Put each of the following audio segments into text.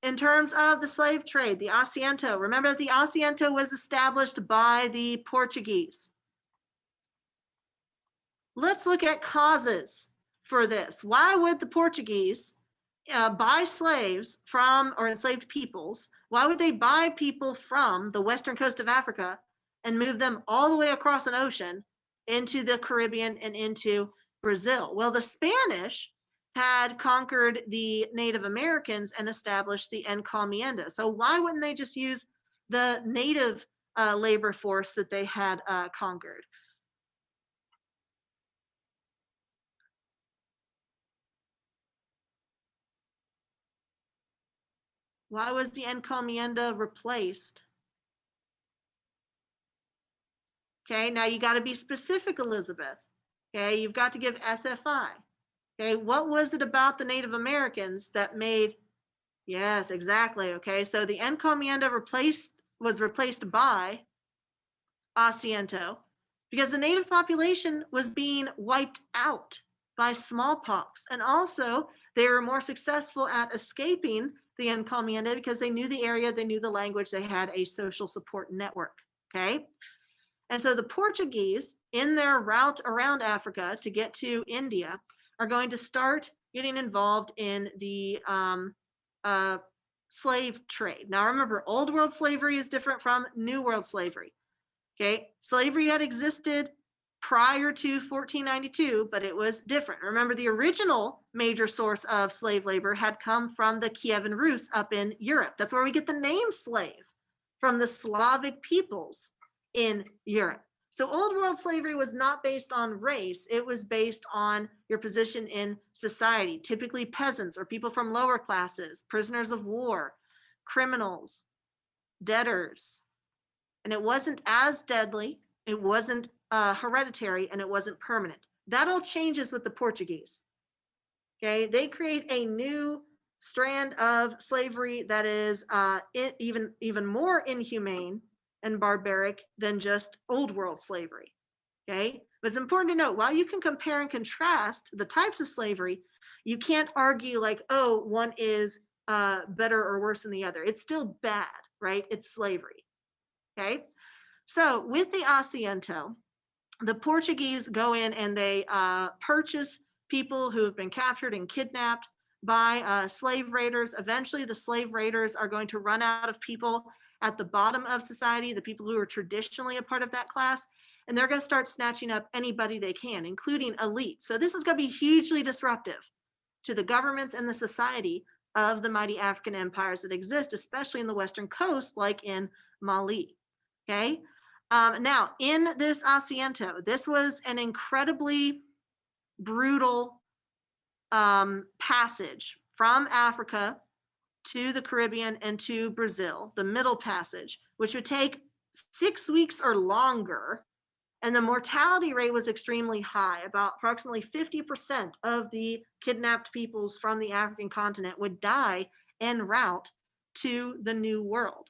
In terms of the slave trade, the Asiento, remember that the Asiento was established by the Portuguese. Let's look at causes for this. Why would the Portuguese buy slaves from, or enslaved peoples? Why would they buy people from the western coast of Africa and move them all the way across an ocean into the Caribbean and into Brazil? Well, the Spanish had conquered the Native Americans and established the encomienda. So why wouldn't they just use the native labor force that they had conquered? Why was the encomienda replaced? Okay, now you got to be specific, Elizabeth. Okay, you've got to give SFI. Okay, what was it about the Native Americans that made, yes, exactly. Okay, so the encomienda was replaced by Asiento because the native population was being wiped out by smallpox. And also, they were more successful at escaping the encomienda because they knew the area, they knew the language, they had a social support network. Okay. And so the Portuguese, in their route around Africa to get to India, are going to start getting involved in the slave trade. Now, remember, Old World slavery is different from New World slavery. Okay, slavery had existed prior to 1492, but it was different. Remember, the original major source of slave labor had come from the Kievan Rus up in Europe. That's where we get the name slave, from the Slavic peoples in Europe. So Old World slavery was not based on race. It was based on your position in society, typically peasants or people from lower classes, prisoners of war, criminals, debtors. And it wasn't as deadly, it wasn't hereditary, and it wasn't permanent. That all changes with the Portuguese. Okay, they create a new strand of slavery that is even more inhumane and barbaric than just Old World slavery. Okay, but it's important to note, while you can compare and contrast the types of slavery, you can't argue like, oh, one is better or worse than the other. It's still bad, right? It's slavery. Okay, so with the Asiento, the Portuguese go in and they purchase people who have been captured and kidnapped by slave raiders. Eventually, the slave raiders are going to run out of people at the bottom of society, the people who are traditionally a part of that class, and they're going to start snatching up anybody they can, including elite. So this is going to be hugely disruptive to the governments and the society of the mighty African empires that exist, especially in the Western coast, like in Mali. Okay. Now, in this Asiento, this was an incredibly brutal passage from Africa to the Caribbean and to Brazil, the Middle Passage, which would take 6 weeks or longer. And the mortality rate was extremely high. About approximately 50% of the kidnapped peoples from the African continent would die en route to the New World.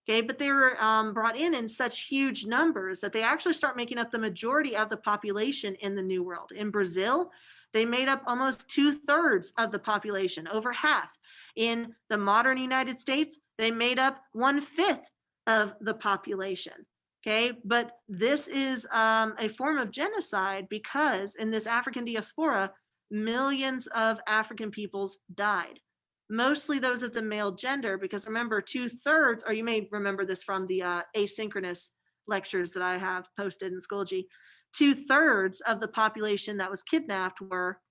Okay, but they were brought in such huge numbers that they actually start making up the majority of the population in the New World. In Brazil, they made up almost 2/3 of the population, over half. In the modern United States, they made up 1/5 of the population. Okay, but this is a form of genocide because in this African diaspora, millions of African peoples died. Mostly those of the male gender, because remember, 2/3, or you may remember this from the asynchronous lectures that I have posted in Schoology, 2/3 of the population that was kidnapped were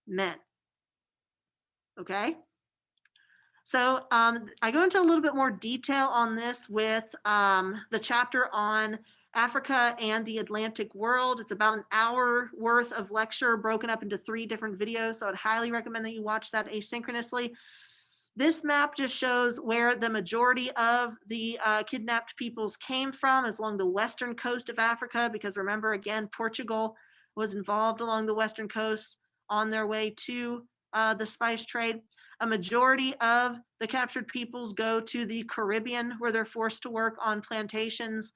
men. Okay? So I go into a little bit more detail on this with the chapter on Africa and the Atlantic world. It's about an hour worth of lecture broken up into 3 different videos. So I'd highly recommend that you watch that asynchronously. This map just shows where the majority of the kidnapped peoples came from, is along the western coast of Africa, because remember, again, Portugal was involved along the western coast on their way to the spice trade. A majority of the captured peoples go to the Caribbean, where they're forced to work on plantations.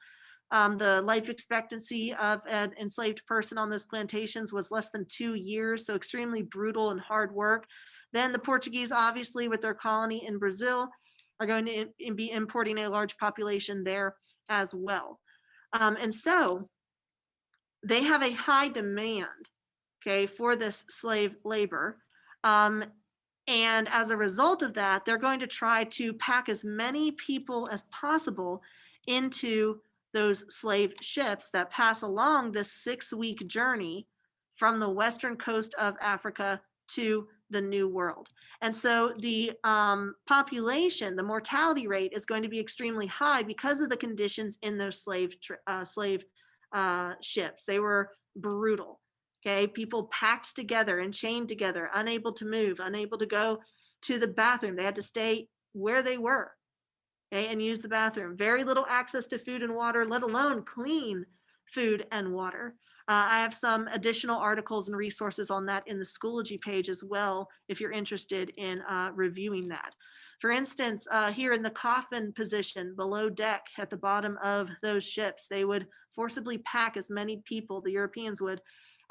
The life expectancy of an enslaved person on those plantations was less than 2 years, so extremely brutal and hard work. Then the Portuguese, obviously, with their colony in Brazil, are going to be importing a large population there as well. And so they have a high demand, okay, for this slave labor. And as a result of that, they're going to try to pack as many people as possible into those slave ships that pass along this 6-week journey from the western coast of Africa to the New World. And so the population, the mortality rate is going to be extremely high because of the conditions in those slave ships. They were brutal. Okay, people packed together and chained together, unable to move, unable to go to the bathroom. They had to stay where they were, okay, and use the bathroom. Very little access to food and water, let alone clean food and water. I have some additional articles and resources on that in the Schoology page as well, if you're interested in reviewing that. For instance, here in the coffin position below deck at the bottom of those ships, they would forcibly pack as many people, the Europeans would,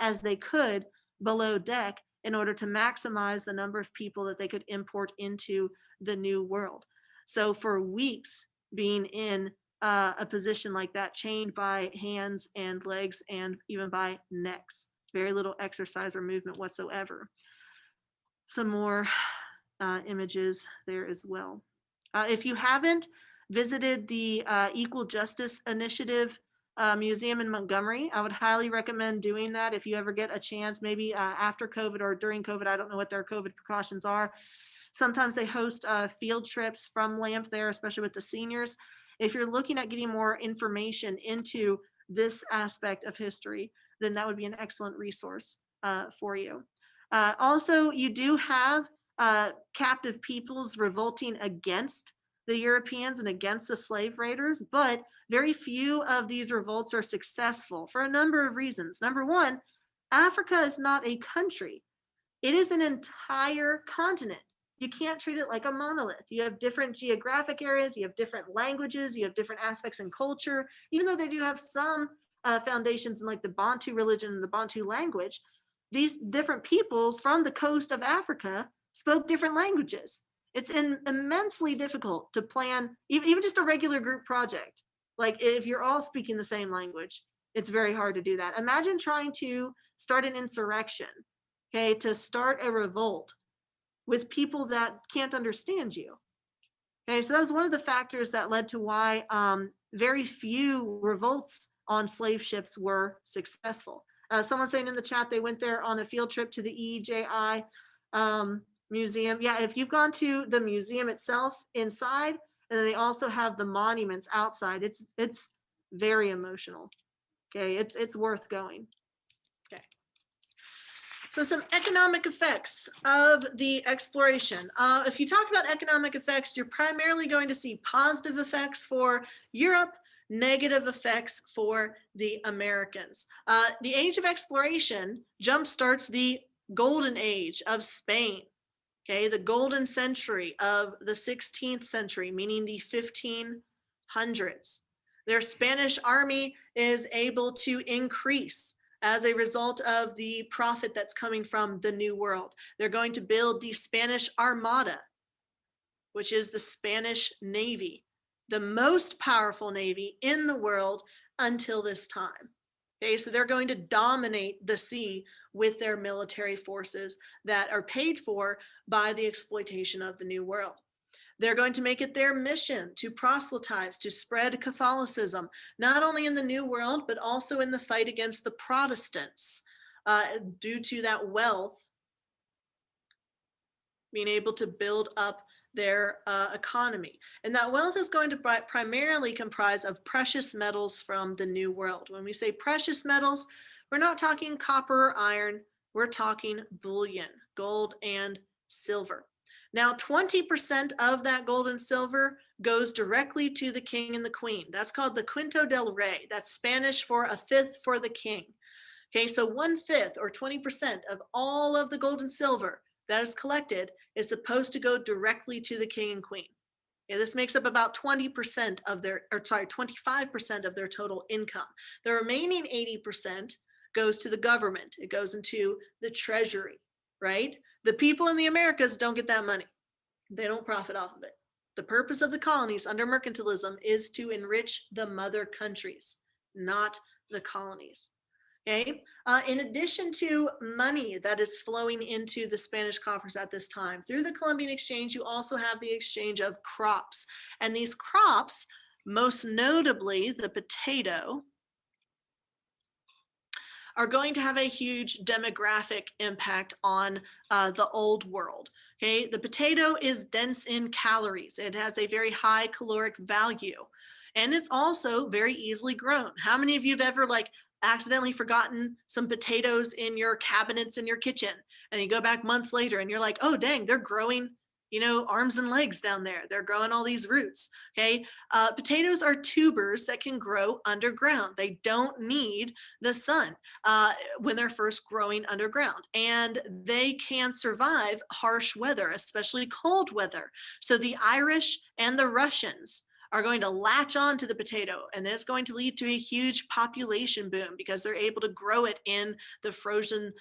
as they could below deck in order to maximize the number of people that they could import into the New World. So for weeks being in a position like that, chained by hands and legs and even by necks, very little exercise or movement whatsoever. Some more images there as well. If you haven't visited the Equal Justice Initiative museum in Montgomery, I would highly recommend doing that if you ever get a chance, maybe after COVID or during COVID. I don't know what their COVID precautions are. Sometimes they host field trips from LAMP there, especially with the seniors. If you're looking at getting more information into this aspect of history, then that would be an excellent resource for you. Also, you do have captive peoples revolting against the Europeans and against the slave raiders, but very few of these revolts are successful for a number of reasons. Number one, Africa is not a country. It is an entire continent. You can't treat it like a monolith. You have different geographic areas, you have different languages, you have different aspects in culture, even though they do have some foundations in like the Bantu religion and the Bantu language. These different peoples from the coast of Africa spoke different languages. It's immensely difficult to plan even just a regular group project. Like if you're all speaking the same language, it's very hard to do that. Imagine trying to start an insurrection, okay, to start a revolt with people that can't understand you. Okay, so that was one of the factors that led to why very few revolts on slave ships were successful. Someone saying in the chat they went there on a field trip to the EJI museum. Yeah, if you've gone to the museum itself inside, and then they also have the monuments outside, it's very emotional. Okay, it's worth going. Okay. So some economic effects of the exploration. If you talk about economic effects, you're primarily going to see positive effects for Europe, negative effects for the Americans. The age of exploration jumpstarts the golden age of Spain. Okay, the golden century of the 16th century, meaning the 1500s. Their Spanish army is able to increase as a result of the profit that's coming from the New World. They're going to build the Spanish Armada, which is the Spanish Navy, the most powerful navy in the world until this time. Okay, so they're going to dominate the sea with their military forces that are paid for by the exploitation of the New World. They're going to make it their mission to proselytize, to spread Catholicism, not only in the New World, but also in the fight against the Protestants, due to that wealth, being able to build up their economy. And that wealth is going to primarily comprise of precious metals from the New World. When we say precious metals, we're not talking copper or iron, we're talking bullion, gold and silver. Now, 20% of that gold and silver goes directly to the king and the queen. That's called the Quinto del Rey. That's Spanish for a fifth for the king. Okay, so 1/5 or 20% of all of the gold and silver that is collected is supposed to go directly to the king and queen. Okay, this makes up about 20% of their, 25% of their total income. The remaining 80% goes to the government. It goes into the treasury, right? The people in the Americas don't get that money. They don't profit off of it. The purpose of the colonies under mercantilism is to enrich the mother countries, not the colonies. Okay. In addition to money that is flowing into the Spanish coffers at this time, through the Columbian exchange, you also have the exchange of crops. And these crops, most notably the potato, are going to have a huge demographic impact on the old world. Okay, the potato is dense in calories. It has a very high caloric value, and it's also very easily grown. How many of you have ever accidentally forgotten some potatoes in your cabinets in your kitchen, and you go back months later and you're like, oh dang, they're growing, arms and legs down there. They're growing all these roots. Okay. Potatoes are tubers that can grow underground. They don't need the sun when they're first growing underground, and they can survive harsh weather, especially cold weather. So the Irish and the Russians are going to latch on to the potato, and it's going to lead to a huge population boom because they're able to grow it in the frozen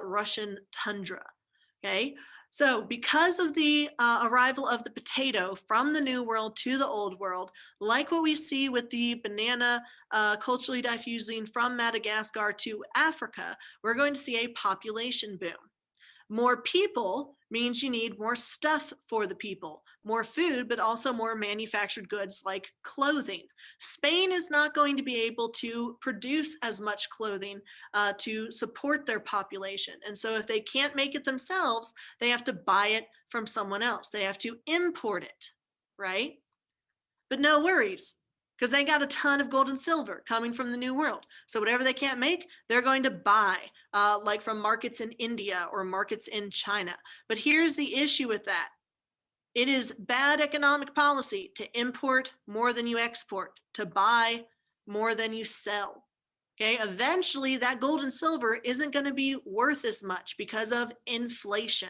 Russian tundra. Okay. So because of the arrival of the potato from the New World to the Old World, like what we see with the banana culturally diffusing from Madagascar to Africa, we're going to see a population boom. More people means you need more stuff for the people, more food, but also more manufactured goods like clothing. Spain is not going to be able to produce as much clothing to support their population. And so if they can't make it themselves, they have to buy it from someone else. They have to import it, right? But no worries, because they got a ton of gold and silver coming from the New World. So whatever they can't make, they're going to buy, like from markets in India or markets in China. But here's the issue with that. It is bad economic policy to import more than you export, to buy more than you sell. Okay, eventually that gold and silver isn't going to be worth as much because of inflation.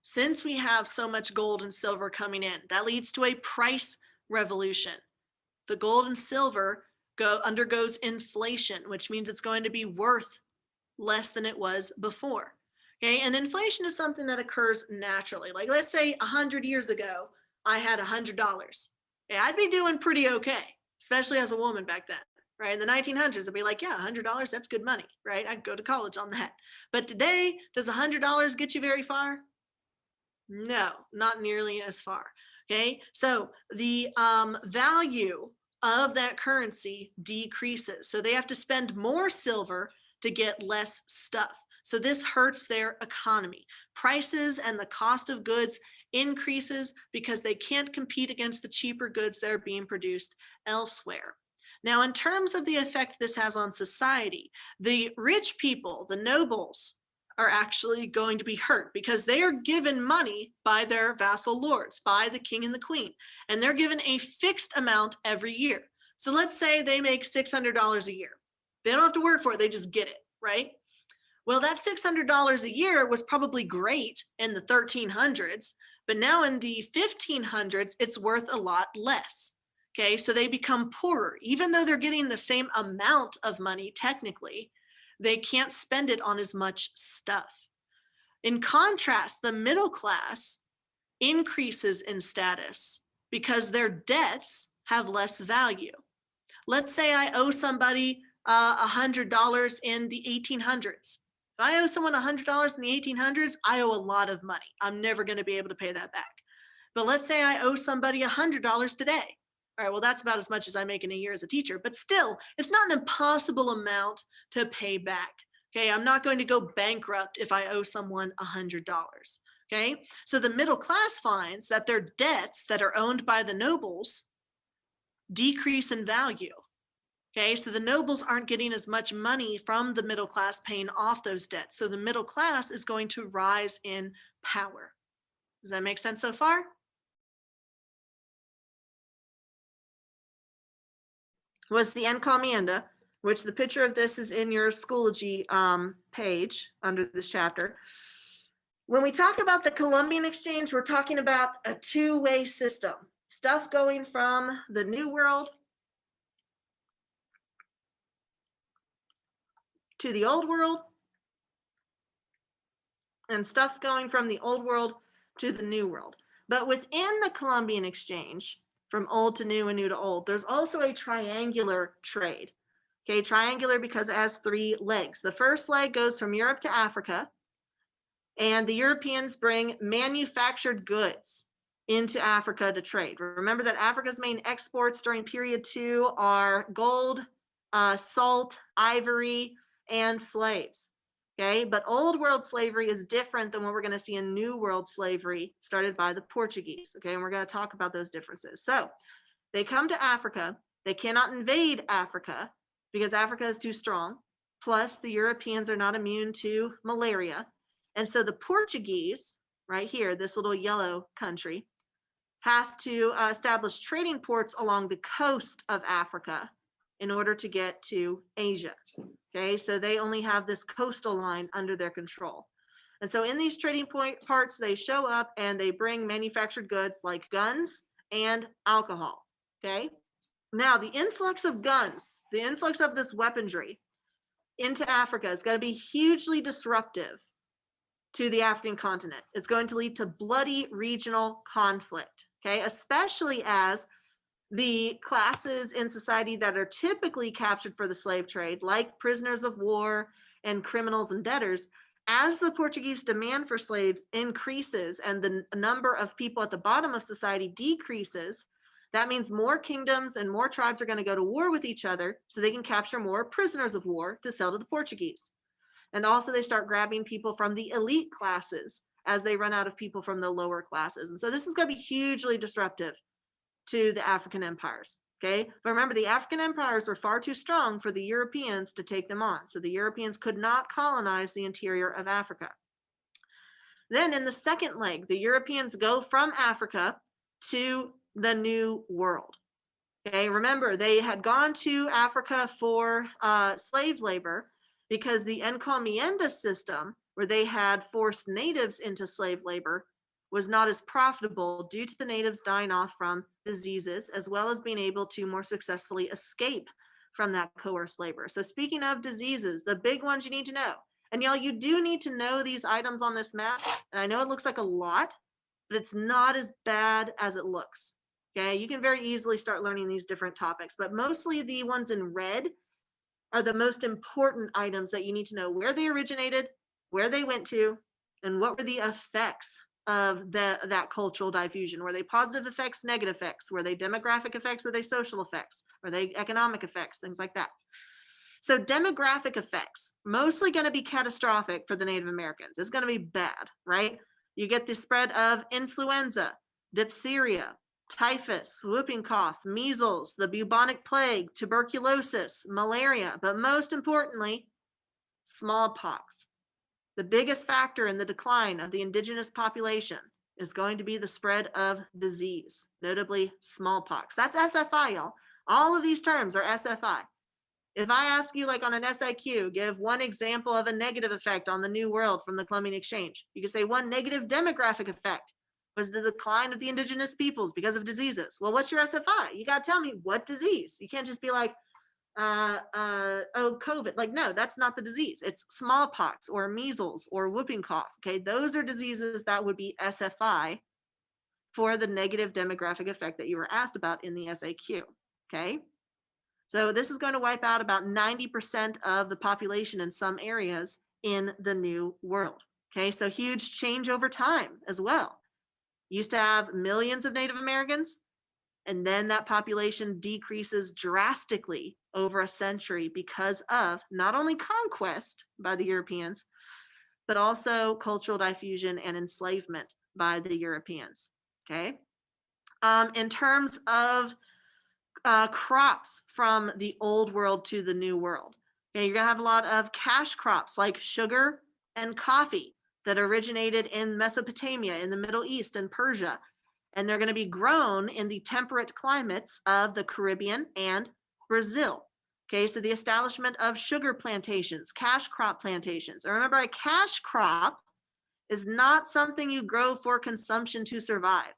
Since we have so much gold and silver coming in, that leads to a price revolution. The gold and silver undergoes inflation, which means it's going to be worth less than it was before. Okay, and inflation is something that occurs naturally. Like let's say 100 years ago, I had $100. Okay, I'd be doing pretty okay, especially as a woman back then. Right, in the 1900s, I'd be like, yeah, $100, that's good money, right? I'd go to college on that. But today, does $100 get you very far? No, not nearly as far. Okay, so the value of that currency decreases. So they have to spend more silver to get less stuff. So this hurts their economy. Prices and the cost of goods increases because they can't compete against the cheaper goods that are being produced elsewhere. Now, in terms of the effect this has on society, the rich people, the nobles, are actually going to be hurt because they are given money by their vassal lords, by the king and the queen, and they're given a fixed amount every year. So let's say they make $600 a year. They don't have to work for it, they just get it, right? Well, that $600 a year was probably great in the 1300s, but now in the 1500s, it's worth a lot less. Okay, so they become poorer. Even though they're getting the same amount of money, technically, they can't spend it on as much stuff. In contrast, the middle class increases in status because their debts have less value. Let's say I owe somebody $100 in the 1800s. If I owe someone $100 in the 1800s, I owe a lot of money. I'm never going to be able to pay that back. But let's say I owe somebody $100 today. All right, well, that's about as much as I make in a year as a teacher, but still, it's not an impossible amount to pay back. Okay, I'm not going to go bankrupt if I owe someone $100. Okay, so the middle class finds that their debts that are owned by the nobles decrease in value. Okay, so the nobles aren't getting as much money from the middle class paying off those debts. So the middle class is going to rise in power. Does that make sense so far? Was the encomienda, which the picture of this is in your Schoology page under this chapter. When we talk about the Columbian exchange, we're talking about a two-way system. Stuff going from the New World to the Old World, and stuff going from the Old World to the New World. But within the Columbian exchange, from old to new and new to old, there's also a triangular trade. Okay, triangular because it has 3 legs. The first leg goes from Europe to Africa, and the Europeans bring manufactured goods into Africa to trade. Remember that Africa's main exports during period 2 are gold, salt, ivory, and slaves. Okay, but old world slavery is different than what we're going to see in new world slavery started by the Portuguese. Okay, and we're going to talk about those differences. So they come to Africa. They cannot invade Africa because Africa is too strong. Plus, the Europeans are not immune to malaria. And so the Portuguese, right here, this little yellow country, has to establish trading ports along the coast of Africa in order to get to Asia. Okay, so they only have this coastal line under their control. And so in these trading parts, they show up and they bring manufactured goods like guns and alcohol. Okay, now the influx of guns, the influx of this weaponry into Africa is going to be hugely disruptive to the African continent. It's going to lead to bloody regional conflict, okay, especially as the classes in society that are typically captured for the slave trade, like prisoners of war and criminals and debtors, as the Portuguese demand for slaves increases and the number of people at the bottom of society decreases, that means more kingdoms and more tribes are going to go to war with each other so they can capture more prisoners of war to sell to the Portuguese. And also they start grabbing people from the elite classes as they run out of people from the lower classes. And so this is going to be hugely disruptive to the African empires. Okay, but remember, the African empires were far too strong for the Europeans to take them on. So the Europeans could not colonize the interior of Africa. Then in the second leg, the Europeans go from Africa to the New World. Okay, remember, they had gone to Africa for slave labor because the encomienda system, where they had forced natives into slave labor, was not as profitable due to the natives dying off from diseases, as well as being able to more successfully escape from that coerced labor. So speaking of diseases, the big ones you need to know, and y'all, you do need to know these items on this map, and I know it looks like a lot, but it's not as bad as it looks. Okay, you can very easily start learning these different topics, but mostly the ones in red are the most important items that you need to know: where they originated, where they went to, and what were the effects of that cultural diffusion. Were they positive effects, negative effects? Were they demographic effects? Were they social effects? Were they economic effects? Things like that. So demographic effects, mostly going to be catastrophic for the Native Americans. It's going to be bad, right? You get the spread of influenza, diphtheria, typhus, whooping cough, measles, the bubonic plague, tuberculosis, malaria, but most importantly, smallpox. The biggest factor in the decline of the indigenous population is going to be the spread of disease, notably smallpox. That's SFI, y'all. All of these terms are SFI. If I ask you, like on an SIQ, give one example of a negative effect on the New World from the Columbian Exchange, you could say one negative demographic effect was the decline of the indigenous peoples because of diseases. Well, what's your SFI? You got to tell me what disease. You can't just be like, oh, COVID. Like, no, that's not the disease. It's smallpox or measles or whooping cough. Okay, those are diseases that would be SFI for the negative demographic effect that you were asked about in the SAQ. Okay, so this is going to wipe out about 90% of the population in some areas in the New World. Okay, so huge change over time as well. Used to have millions of Native Americans, and then that population decreases drastically over a century because of not only conquest by the Europeans, but also cultural diffusion and enslavement by the Europeans. Okay. In terms of crops from the old world to the new world, okay, you're going to have a lot of cash crops like sugar and coffee that originated in Mesopotamia, in the Middle East, and Persia. And they're going to be grown in the temperate climates of the Caribbean and Brazil. Okay, so the establishment of sugar plantations, cash crop plantations. And remember, a cash crop is not something you grow for consumption to survive.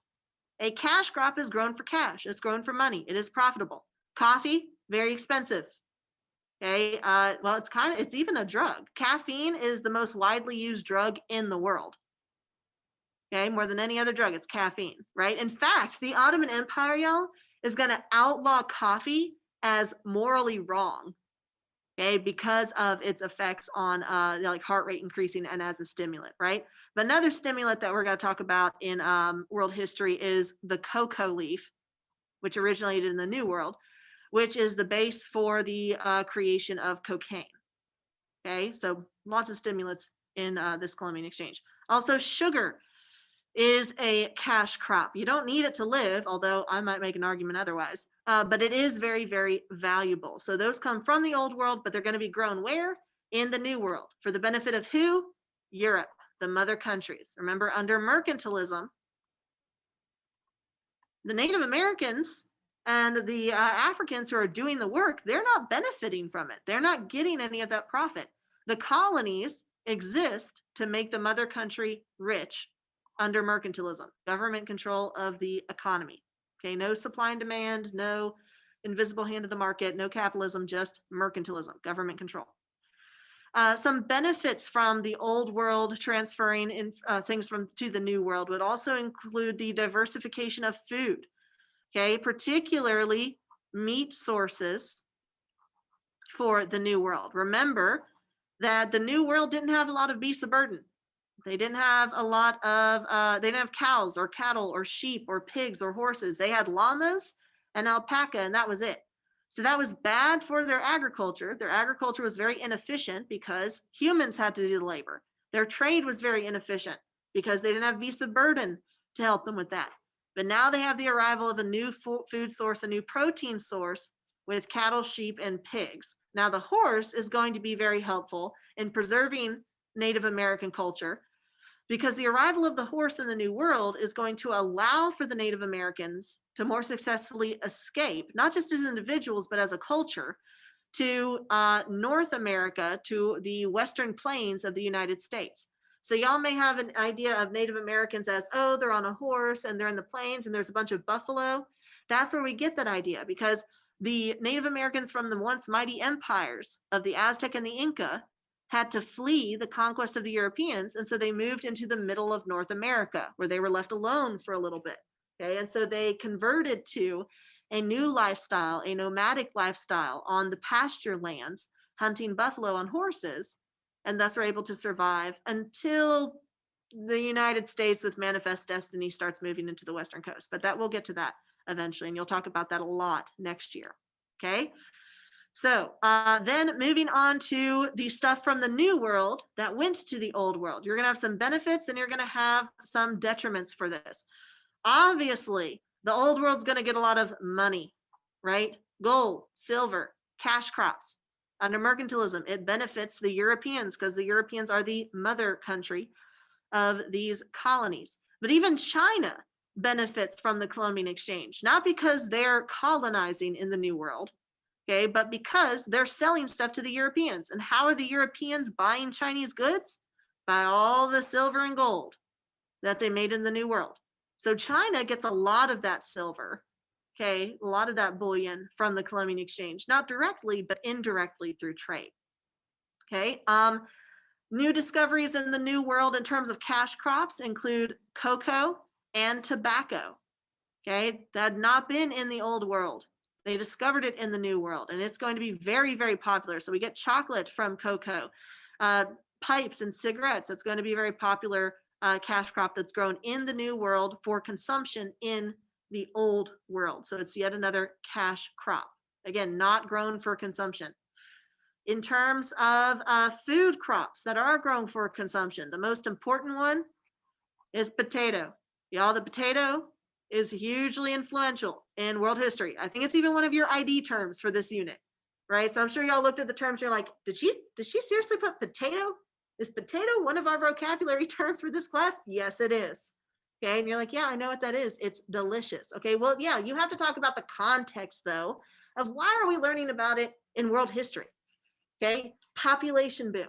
A cash crop is grown for cash. It's grown for money. It is profitable. Coffee, very expensive. Okay, well, it's even a drug. Caffeine is the most widely used drug in the world. Okay, more than any other drug, it's caffeine, right? In fact, the Ottoman Empire, y'all, is going to outlaw coffee as morally wrong, okay, because of its effects on like heart rate increasing and as a stimulant, right? But another stimulant that we're going to talk about in world history is the cocoa leaf, which originated in the New World, which is the base for the creation of cocaine. Okay, so lots of stimulants in this Columbian exchange. Also, sugar is a cash crop. You don't need it to live, although I might make an argument otherwise, but it is very, very valuable. So those come from the old world, but they're going to be grown where? In the new world. For the benefit of who? Europe, the mother countries. Remember, under mercantilism, the Native Americans and the Africans who are doing the work, they're not benefiting from it. They're not getting any of that profit. The colonies exist to make the mother country rich under mercantilism, government control of the economy. Okay, no supply and demand, no invisible hand of the market, no capitalism, just mercantilism, government control. Some benefits from the old world transferring in, things from to the new world would also include the diversification of food, okay, particularly meat sources for the new world. Remember that the new world didn't have a lot of beasts of burden. They didn't have a lot of, they didn't have cows or cattle or sheep or pigs or horses. They had llamas and alpaca, and that was it. So that was bad for their agriculture. Their agriculture was very inefficient because humans had to do the labor. Their trade was very inefficient because they didn't have beasts of burden to help them with that. But now they have the arrival of a new food source, a new protein source with cattle, sheep, and pigs. Now the horse is going to be very helpful in preserving Native American culture, because the arrival of the horse in the New World is going to allow for the Native Americans to more successfully escape, not just as individuals, but as a culture, to North America, to the Western plains of the United States. So y'all may have an idea of Native Americans as, oh, they're on a horse and they're in the plains and there's a bunch of buffalo. That's where we get that idea, because the Native Americans from the once mighty empires of the Aztec and the Inca had to flee the conquest of the Europeans. And so they moved into the middle of North America, where they were left alone for a little bit. Okay. And so they converted to a new lifestyle, a nomadic lifestyle on the pasture lands, hunting buffalo on horses, and thus were able to survive until the United States with Manifest Destiny starts moving into the Western coast. But that we'll get to that eventually, and you'll talk about that a lot next year. Okay. So then moving on to the stuff from the new world that went to the old world. You're going to have some benefits and you're going to have some detriments for this. Obviously, the old world's going to get a lot of money, right? Gold, silver, cash crops. Under mercantilism, it benefits the Europeans because the Europeans are the mother country of these colonies. But even China benefits from the Columbian exchange, not because they're colonizing in the new world, okay, but because they're selling stuff to the Europeans. And how are the Europeans buying Chinese goods? By all the silver and gold that they made in the New World. So China gets a lot of that silver, okay, a lot of that bullion from the Columbian exchange, not directly, but indirectly through trade. Okay. New discoveries in the New World in terms of cash crops include cocoa and tobacco. Okay, that had not been in the Old World. They discovered it in the New World, and it's going to be very, very popular. So we get chocolate from cocoa, pipes and cigarettes. That's going to be a very popular cash crop that's grown in the New World for consumption in the Old World. So it's yet another cash crop. Again, not grown for consumption. In terms of food crops that are grown for consumption, the most important one is potato. Y'all, the potato is hugely influential in world history. I think it's even one of your ID terms for this unit, right? So I'm sure y'all looked at the terms, you're like, did she seriously put potato? Is potato one of our vocabulary terms for this class? Yes, it is. Okay, and you're like, yeah, I know what that is. It's delicious. Okay, well, yeah, you have to talk about the context, though, of why are we learning about it in world history? Okay, population boom.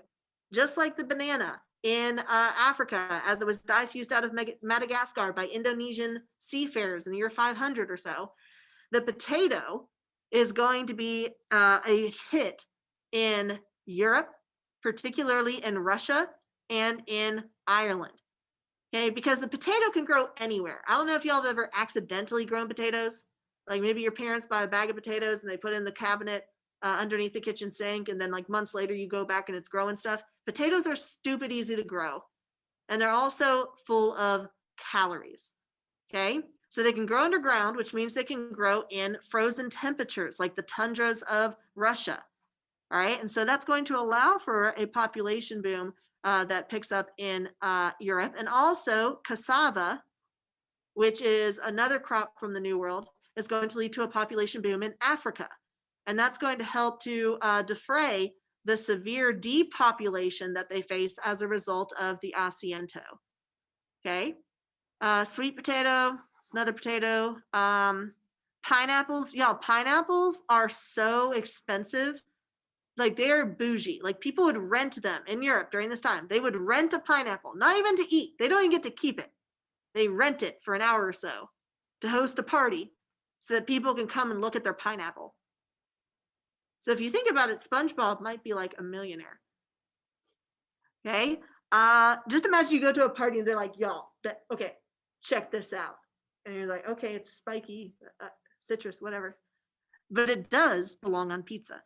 Just like the banana in Africa, as it was diffused out of Madagascar by Indonesian seafarers in the year 500 or so, the potato is going to be a hit in Europe, particularly in Russia and in Ireland. Okay, because the potato can grow anywhere. I don't know if y'all have ever accidentally grown potatoes. Like maybe your parents buy a bag of potatoes and they put it in the cabinet underneath the kitchen sink, and then like months later you go back and it's growing stuff. Potatoes are stupid easy to grow, and they're also full of calories. Okay, so they can grow underground, which means they can grow in frozen temperatures like the tundras of Russia. All right, and so that's going to allow for a population boom that picks up in Europe. And also cassava, which is another crop from the New World, is going to lead to a population boom in Africa. And that's going to help to defray the severe depopulation that they face as a result of the asiento. Okay, sweet potato, it's another potato. Pineapples, y'all, pineapples are so expensive. Like they're bougie. Like people would rent them in Europe during this time. They would rent a pineapple, not even to eat. They don't even get to keep it. They rent it for an hour or so to host a party so that people can come and look at their pineapple. So if you think about it, SpongeBob might be like a millionaire. Okay. Just imagine you go to a party and they're like, y'all, okay, check this out. And you're like, okay, it's spiky, citrus, whatever. But it does belong on pizza.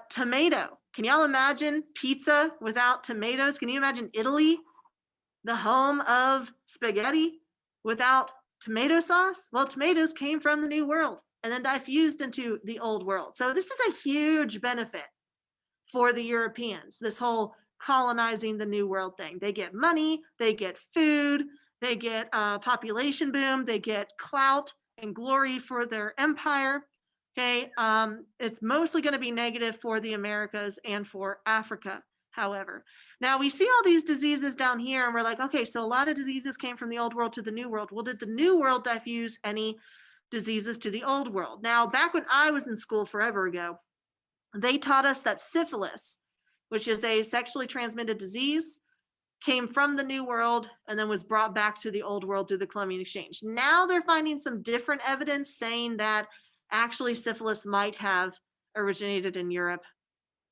Tomato. Can y'all imagine pizza without tomatoes? Can you imagine Italy, the home of spaghetti, without tomato sauce? Well, tomatoes came from the New World and then diffused into the Old World. So this is a huge benefit for the Europeans, this whole colonizing the New World thing. They get money, they get food, they get a population boom, they get clout and glory for their empire. Okay, it's mostly going to be negative for the Americas and for Africa, however. Now we see all these diseases down here and we're like, okay, so a lot of diseases came from the Old World to the New World. Well, did the New World diffuse any diseases to the Old World? Now, back when I was in school forever ago, they taught us that syphilis, which is a sexually transmitted disease, came from the New World and then was brought back to the Old World through the Columbian exchange. Now they're finding some different evidence saying that actually syphilis might have originated in Europe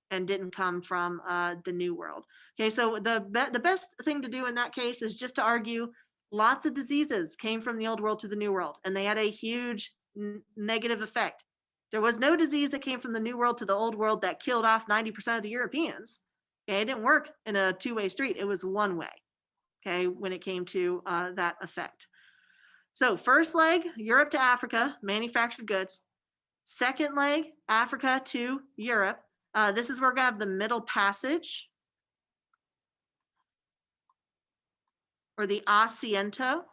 and didn't come from the New World. Okay, so the best thing to do in that case is just to argue lots of diseases came from the Old World to the New World, and they had a huge negative effect. There was no disease that came from the New World to the Old World that killed off 90% of the Europeans. Okay, it didn't work in a two-way street. It was one way, okay, when it came to that effect. So first leg, Europe to Africa, manufactured goods. Second leg, Africa to Europe. This is where we're going to have the Middle Passage, or the Asiento.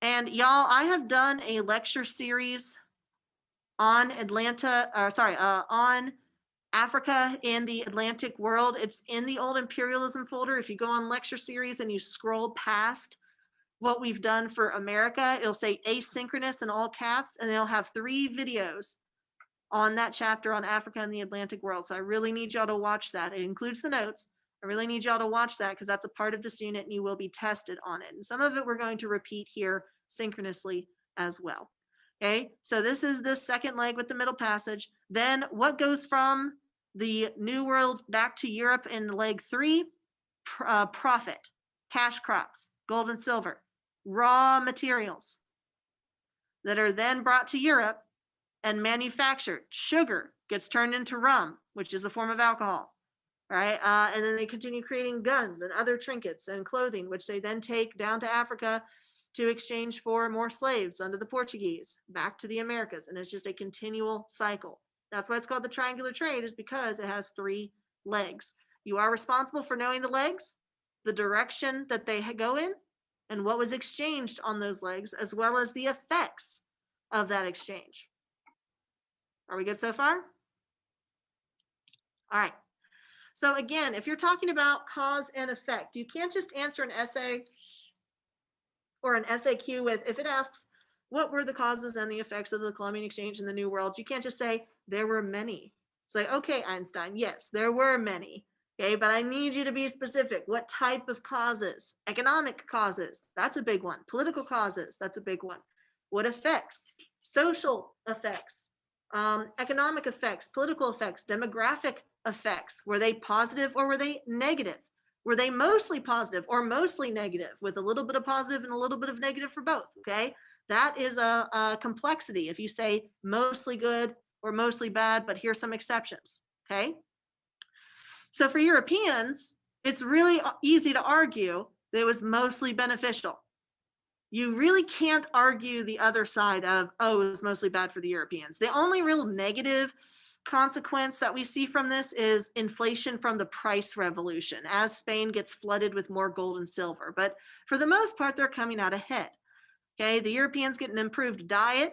And y'all, I have done a lecture series on on Africa and the Atlantic world. It's in the old Imperialism folder. If you go on lecture series and you scroll past what we've done for America, it'll say asynchronous in all caps, and it'll have 3 videos on that chapter on Africa and the Atlantic world. So I really need y'all to watch that. It includes the notes. I really need y'all to watch that because that's a part of this unit and you will be tested on it. And some of it we're going to repeat here synchronously as well. Okay, so this is the second leg with the Middle Passage. Then what goes from the New World back to Europe in leg 3? Profit, cash crops, gold and silver, raw materials that are then brought to Europe and manufactured. Sugar gets turned into rum, which is a form of alcohol. All right, and then they continue creating guns and other trinkets and clothing, which they then take down to Africa to exchange for more slaves under the Portuguese, back to the Americas. And it's just a continual cycle. That's why it's called the triangular trade, is because it has 3 legs. You are responsible for knowing the legs, the direction that they go in, and what was exchanged on those legs, as well as the effects of that exchange. Are we good so far? All right. So again, if you're talking about cause and effect, you can't just answer an essay or an SAQ with, if it asks, what were the causes and the effects of the Columbian exchange in the New World? You can't just say, there were many. It's like, okay, Einstein, yes, there were many. Okay, but I need you to be specific. What type of causes? Economic causes, that's a big one. Political causes, that's a big one. What effects? Social effects, economic effects, political effects, demographic effects. Were they positive or were they negative? Were they mostly positive or mostly negative with a little bit of positive and a little bit of negative for both? Okay. That is a complexity if you say mostly good or mostly bad, but here's some exceptions. Okay. So for Europeans, it's really easy to argue that it was mostly beneficial. You really can't argue the other side of, oh, it was mostly bad for the Europeans. The only real negative consequence that we see from this is inflation from the price revolution as Spain gets flooded with more gold and silver. But for the most part, they're coming out ahead. Okay, the Europeans get an improved diet.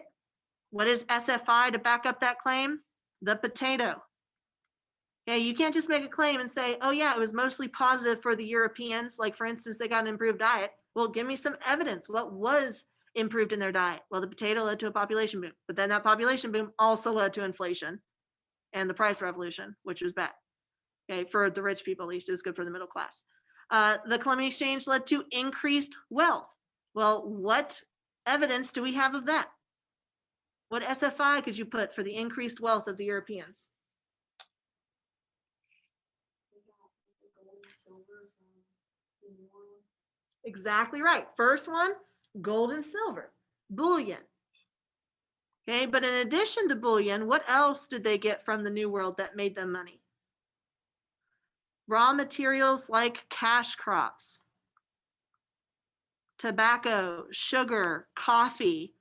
What is SFI to back up that claim? The potato. Okay, you can't just make a claim and say, oh yeah, it was mostly positive for the Europeans. Like for instance, they got an improved diet. Well, give me some evidence. What was improved in their diet? Well, the potato led to a population boom, but then that population boom also led to inflation and the price revolution, which was bad. Okay, for the rich people, at least it was good for the middle class. The Columbian exchange led to increased wealth. Well, what evidence do we have of that? What SFI could you put for the increased wealth of the Europeans? Exactly right. First one, gold and silver, bullion. Okay, but in addition to bullion, what else did they get from the New World that made them money? Raw materials like cash crops, tobacco, sugar, coffee,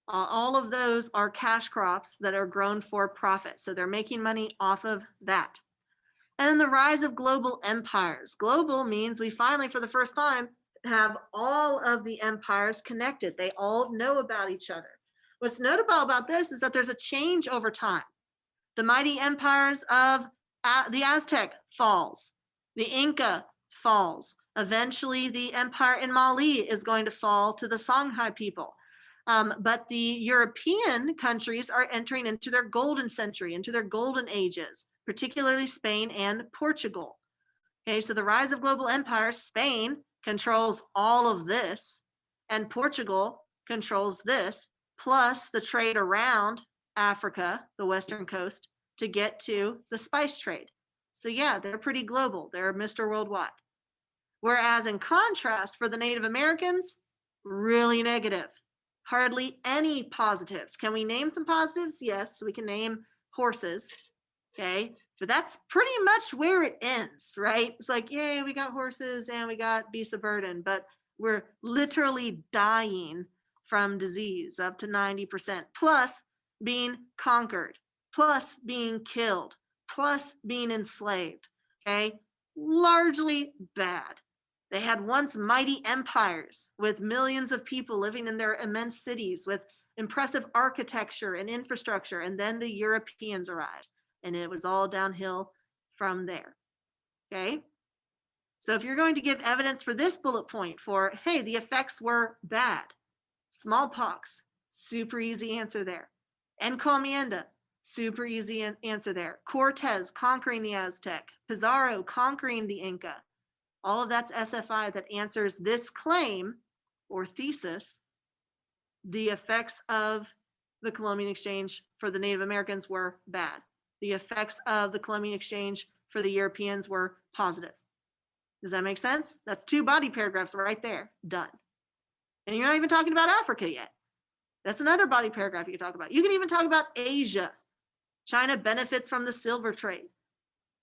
all of those are cash crops that are grown for profit. So they're making money off of that. And then the rise of global empires. Global means we finally, for the first time, have all of the empires connected. They all know about each other. What's notable about this is that there's a change over time. The mighty empires of the Aztec falls, the Inca falls. Eventually, the empire in Mali is going to fall to the Songhai people. But the European countries are entering into their golden century, into their golden ages, particularly Spain and Portugal. Okay, so the rise of global empires, Spain controls all of this, and Portugal controls this, plus the trade around Africa, the western coast, to get to the spice trade. So yeah, they're pretty global. They're Mr. Worldwide. Whereas in contrast, for the Native Americans, really negative. Hardly any positives. Can we name some positives? Yes, we can name horses. Okay, but that's pretty much where it ends, right? It's like, yay, we got horses and we got beasts of burden, but we're literally dying from disease up to 90%, plus being conquered, plus being killed, plus being enslaved. Okay, largely bad. They had once mighty empires with millions of people living in their immense cities with impressive architecture and infrastructure, and then the Europeans arrived, and it was all downhill from there. Okay, so if you're going to give evidence for this bullet point for, hey, the effects were bad, smallpox, super easy answer there. Encomienda, super easy answer there. Cortez conquering the Aztec, Pizarro conquering the Inca. All of that's SFI that answers this claim or thesis. The effects of the Columbian exchange for the Native Americans were bad. The effects of the Columbian exchange for the Europeans were positive. Does that make sense? That's 2 body paragraphs right there, done. And you're not even talking about Africa yet. That's another body paragraph you can talk about. You can even talk about Asia. China benefits from the silver trade.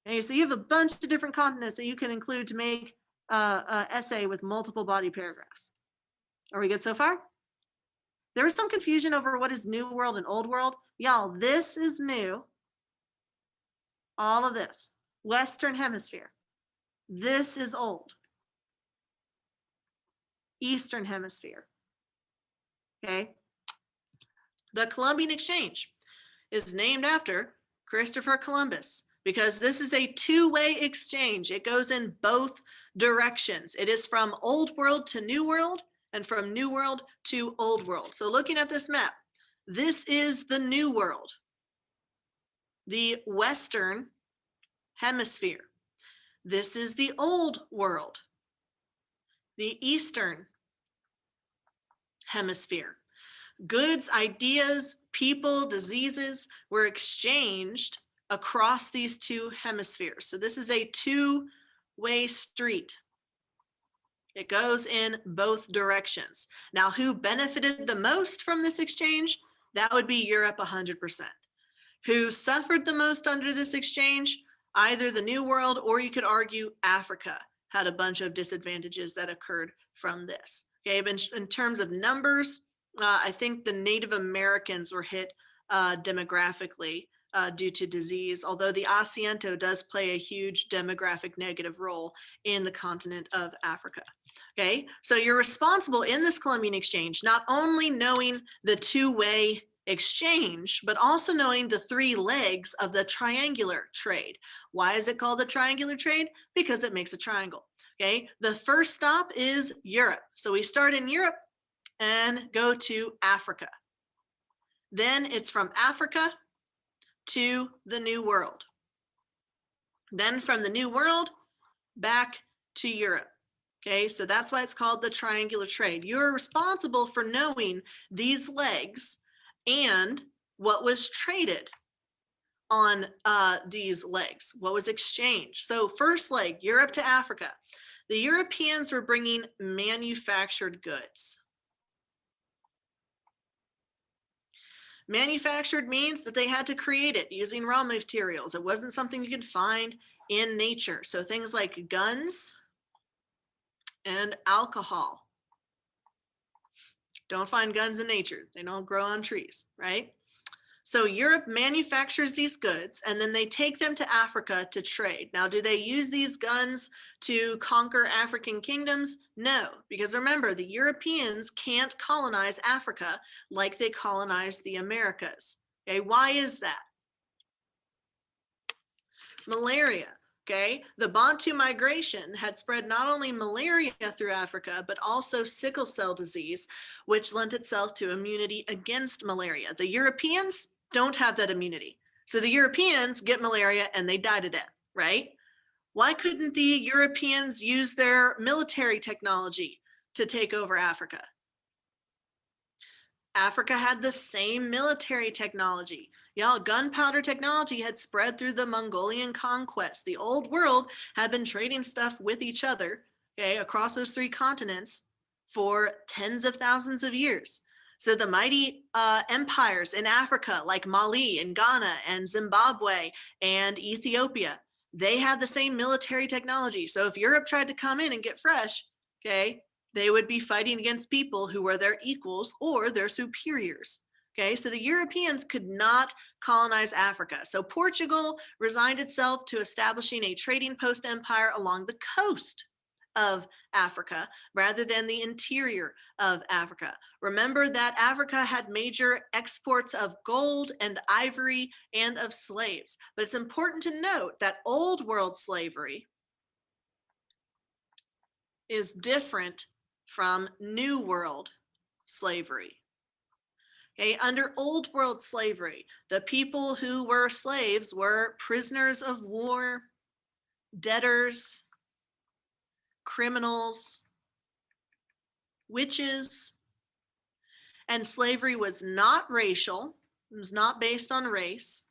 And so you have a bunch of different continents that you can include to make an essay with multiple body paragraphs. Are we good so far? There was some confusion over what is New World and Old World. Y'all, this is new. All of this. Western Hemisphere. This is old. Eastern Hemisphere. Okay. The Columbian Exchange is named after Christopher Columbus because this is a 2-way exchange. It goes in both directions. It is from Old World to New World and from New World to Old World. So looking at this map, this is the New World, the Western Hemisphere. This is the Old World, the Eastern Hemisphere. Goods, ideas, people, diseases were exchanged across these 2 hemispheres. So this is a 2 two-way street. It goes in both directions. Now, who benefited the most from this exchange? That would be Europe 100%. Who suffered the most under this exchange? Either the New World, or you could argue Africa had a bunch of disadvantages that occurred from this. Okay, but in terms of numbers, I think the Native Americans were hit demographically due to disease, although the Asiento does play a huge demographic negative role in the continent of Africa. Okay, so you're responsible in this Columbian exchange, not only knowing the two-way exchange, but also knowing the three legs of the triangular trade. Why is it called the triangular trade? Because it makes a triangle. Okay, the first stop is Europe. So we start in Europe and go to Africa. Then it's from Africa to the New World. Then from the New World back to Europe. Okay, so that's why it's called the triangular trade. You're responsible for knowing these legs and what was traded on these legs, what was exchanged. So first leg, Europe to Africa. The Europeans were bringing manufactured goods. Manufactured means that they had to create it using raw materials. It wasn't something you could find in nature. So things like guns and alcohol. Don't find guns in nature. They don't grow on trees, right? So Europe manufactures these goods and then they take them to Africa to trade. Now, do they use these guns to conquer African kingdoms? No, because remember, the Europeans can't colonize Africa like they colonized the Americas. Okay, why is that? Malaria. Okay, the Bantu migration had spread not only malaria through Africa, but also sickle cell disease, which lent itself to immunity against malaria. The Europeans don't have that immunity. So the Europeans get malaria and they die to death, right? Why couldn't the Europeans use their military technology to take over Africa? Africa had the same military technology. Gunpowder technology had spread through the Mongolian conquest. The old world had been trading stuff with each other, okay, across those three continents for tens of thousands of years. So the mighty empires in Africa, like Mali and Ghana and Zimbabwe and Ethiopia, they had the same military technology. So if Europe tried to come in and get fresh, okay, they would be fighting against people who were their equals or their superiors. Okay, so the Europeans could not colonize Africa. So Portugal resigned itself to establishing a trading post empire along the coast of Africa rather than the interior of Africa. Remember that Africa had major exports of gold and ivory and of slaves. But it's important to note that old world slavery is different from New World slavery. Okay, under Old World slavery, the people who were slaves were prisoners of war, debtors, criminals, witches, and slavery was not racial. It was not based on race.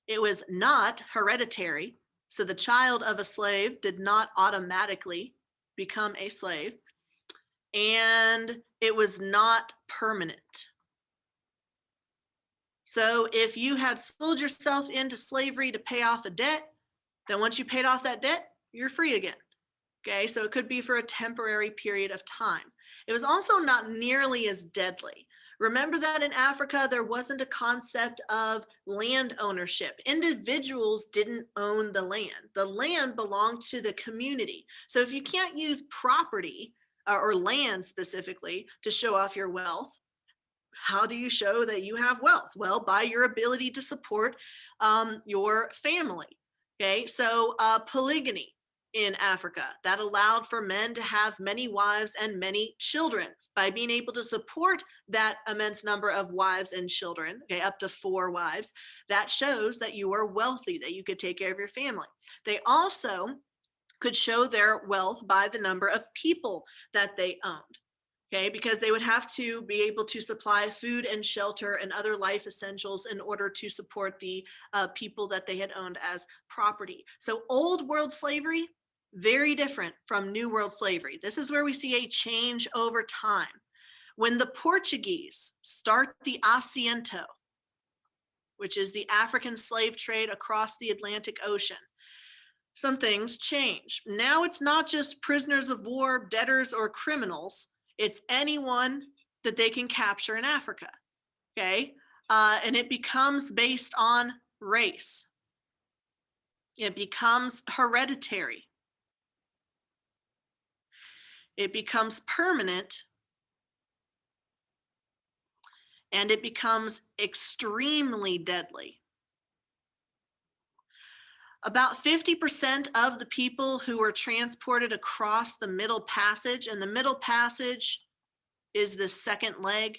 It was not hereditary. So the child of a slave did not automatically become a slave. And it was not permanent. So if you had sold yourself into slavery to pay off a debt, then once you paid off that debt, you're free again. Okay, so it could be for a temporary period of time. It was also not nearly as deadly. Remember that in Africa, there wasn't a concept of land ownership. Individuals didn't own the land. The land belonged to the community. So if you can't use property or land specifically to show off your wealth, how do you show that you have wealth? Well, by your ability to support your family. Okay, so polygyny in Africa, that allowed for men to have many wives and many children. By being able to support that immense number of wives and children, okay, up to 4 wives, that shows that you are wealthy, that you could take care of your family. They also could show their wealth by the number of people that they owned. Okay, because they would have to be able to supply food and shelter and other life essentials in order to support the people that they had owned as property. So old world slavery, very different from new world slavery. This is where we see a change over time. When the Portuguese start the Asiento, which is the African slave trade across the Atlantic Ocean, some things change. Now it's not just prisoners of war, debtors, or criminals. It's anyone that they can capture in Africa. Okay. And it becomes based on race, it becomes hereditary, it becomes permanent, and it becomes extremely deadly. About 50% of the people who were transported across the Middle Passage, and the Middle Passage is the second leg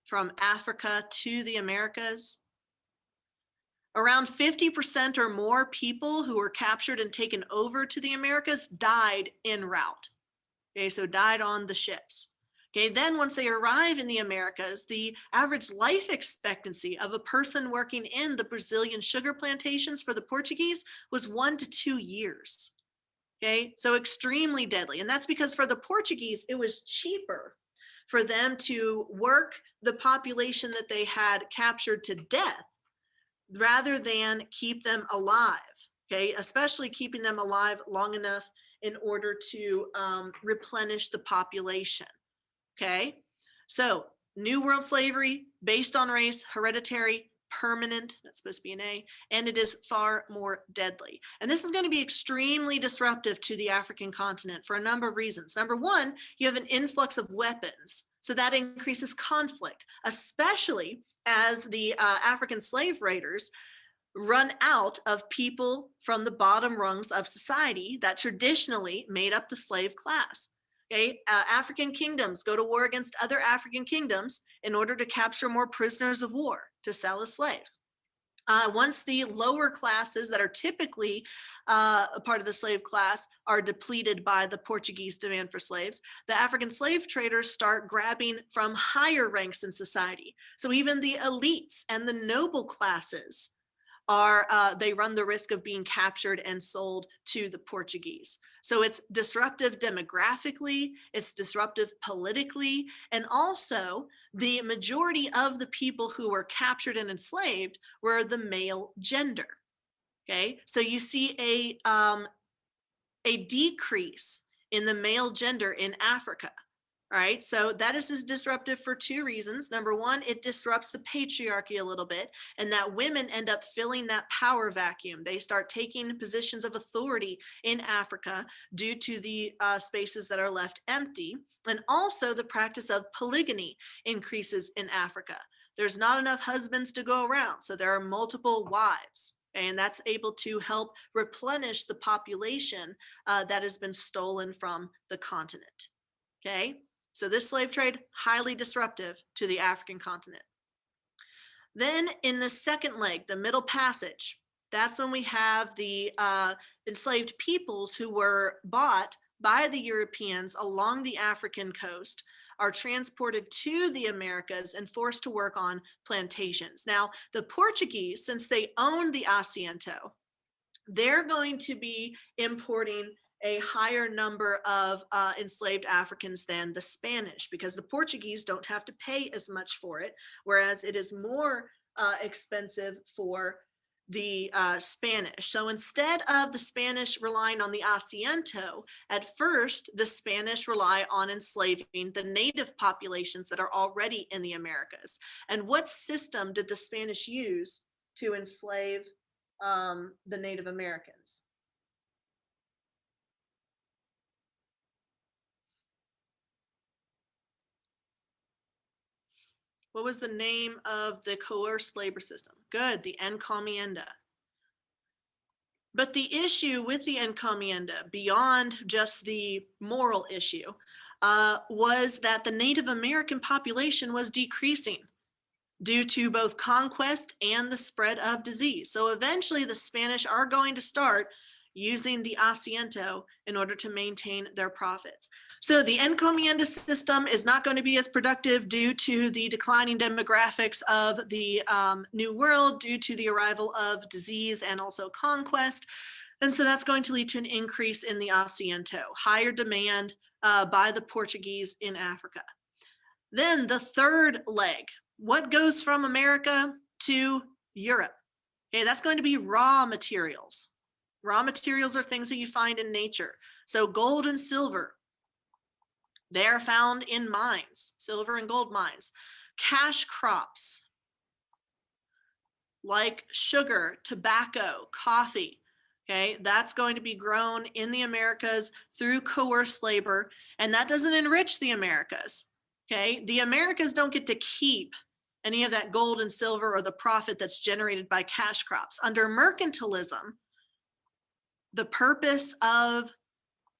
from Africa to the Americas. Around 50% or more people who were captured and taken over to the Americas died en route. Okay, so died on the ships. Okay, then once they arrive in the Americas, the average life expectancy of a person working in the Brazilian sugar plantations for the Portuguese was 1 to 2 years. Okay, so extremely deadly. And that's because for the Portuguese, it was cheaper for them to work the population that they had captured to death rather than keep them alive. Okay, especially keeping them alive long enough in order to replenish the population. Okay, so New World slavery based on race, hereditary, permanent, that's supposed to be an A, and it is far more deadly. And this is going to be extremely disruptive to the African continent for a number of reasons. Number one, you have an influx of weapons, so that increases conflict, especially as the African slave raiders run out of people from the bottom rungs of society that traditionally made up the slave class. Okay, African kingdoms go to war against other African kingdoms in order to capture more prisoners of war to sell as slaves. Once the lower classes that are typically a part of the slave class are depleted by the Portuguese demand for slaves, the African slave traders start grabbing from higher ranks in society. So even the elites and the noble classes are they run the risk of being captured and sold to the Portuguese. So it's disruptive demographically, it's disruptive politically, and also the majority of the people who were captured and enslaved were the male gender. Okay, so you see a decrease in the male gender in Africa. Right, so that is just disruptive for two reasons. Number one, it disrupts the patriarchy a little bit, and that women end up filling that power vacuum. They start taking positions of authority in Africa due to the spaces that are left empty. And also the practice of polygamy increases in Africa. There's not enough husbands to go around, so there are multiple wives. And that's able to help replenish the population that has been stolen from the continent. Okay. So this slave trade, highly disruptive to the African continent. Then in the second leg, the Middle Passage, that's when we have the enslaved peoples who were bought by the Europeans along the African coast, are transported to the Americas and forced to work on plantations. Now, the Portuguese, since they owned the Asiento, they're going to be importing a higher number of enslaved Africans than the Spanish, because the Portuguese don't have to pay as much for it, whereas it is more expensive for the Spanish. So instead of the Spanish relying on the Asiento, at first the Spanish rely on enslaving the native populations that are already in the Americas. And what system did the Spanish use to enslave the Native Americans? What was the name of the coerced labor system? Good, the encomienda. But the issue with the encomienda, beyond just the moral issue, was that the Native American population was decreasing due to both conquest and the spread of disease. So eventually the Spanish are going to start using the Asiento in order to maintain their profits. So the encomienda system is not going to be as productive due to the declining demographics of the New World, due to the arrival of disease and also conquest. And so that's going to lead to an increase in the asiento, higher demand by the Portuguese in Africa. Then the third leg, what goes from America to Europe? Okay, that's going to be raw materials. Raw materials are things that you find in nature. So gold and silver, they are found in mines, silver and gold mines. Cash crops like sugar, tobacco, coffee, okay, that's going to be grown in the Americas through coerced labor, and that doesn't enrich the Americas, okay? The Americas don't get to keep any of that gold and silver or the profit that's generated by cash crops. Under mercantilism, the purpose of